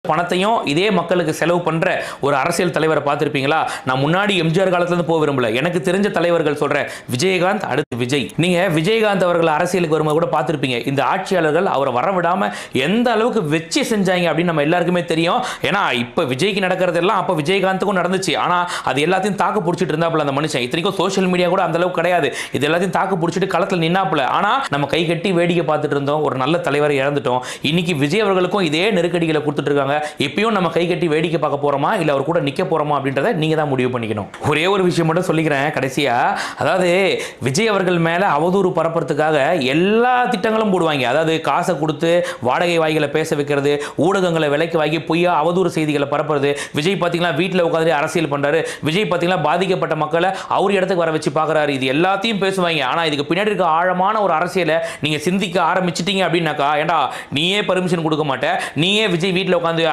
பணத்தையும் இதே மக்களுக்கு செலவு பண்ற ஒரு அரசியல் தலைவரை பார்த்திருப்பீங்களா? நான் முன்னாடி எம்ஜிஆர் காலத்துல இருந்து போக விரும்பல, எனக்கு தெரிஞ்ச தலைவர்கள் சொல்றேன். விஜயகாந்த், அடுத்து விஜய். நீங்க விஜயகாந்த் அவர்கள் அரசியலுக்கு வரும்போது கூட பார்த்திருப்பீங்க, இந்த ஆட்சியாளர்கள் அவரை வரவிடாம எந்த அளவுக்கு வெச்சு செஞ்சாங்க அப்படின்னு நம்ம எல்லாருக்குமே தெரியும். ஏன்னா இப்ப விஜய்க்கு நடக்கிறது எல்லாம் அப்ப விஜயகாந்துக்கும் நடந்துச்சு. ஆனா அது எல்லாத்தையும் தாக்கு பிடிச்சிட்டு இருந்தாப்புல அந்த மனுஷன். இத்தனைக்கும் சோசியல் மீடியா கூட அந்த அளவுக்கு கிடையாது. இது எல்லாத்தையும் தாக்கு பிடிச்சிட்டு களத்துல நின்னாப்புல. ஆனா நம்ம கை கட்டி வேடிக்கை பார்த்துட்டு இருந்தோம், ஒரு நல்ல தலைவரை இழந்துட்டோம். இன்னைக்கு விஜய் அவர்களுக்கும் இதே நெருக்கடிகளை கொடுத்துட்டு இருக்காங்க. இப்பயும் நம்ம கை கட்டி வேடிக்கை பார்க்க போறோமா இல்ல அவர் கூட நிக்க போறோமா அப்படின்றத நீங்க தான் முடிவு பண்ணிக்கணும். ஒரே ஒரு விஷயம் மட்டும் சொல்லிக்கிறேன் கடைசியா. அதாவது விஜய் அவர்கள் மேல அவதூறு பரப்புறதுக்காக எல்லா திட்டங்களும் போடுவாங்க. அதாவது காசை கொடுத்து வாடகை வாய்களை பேச வைக்கிறது, ஊடகங்களை விலைக்கு வாங்கி பொய்யா அவதூறு செய்திகளை பரப்புறது. விஜய் பாத்தீங்களா வீட்டில் உட்காந்து அரசியல் பண்றாரு, விஜய் பாத்தீங்களா பாதிக்கப்பட்ட மக்களை அவர் இடத்துக்கு வர வச்சு பாக்குறாரு. இது எல்லாத்தையும் பேசுவாங்க. ஆனா இதுக்கு பின்னாடி இருக்க ஆழமான ஒரு அரசியலை நீங்க சிந்திக்க ஆரம்பிச்சிட்டீங்க அப்படின்னாக்கா, ஏண்டா நீயே பர்மிஷன் கொடுக்க மாட்டே, நீயே விஜய் வீட்டில் உட்காந்து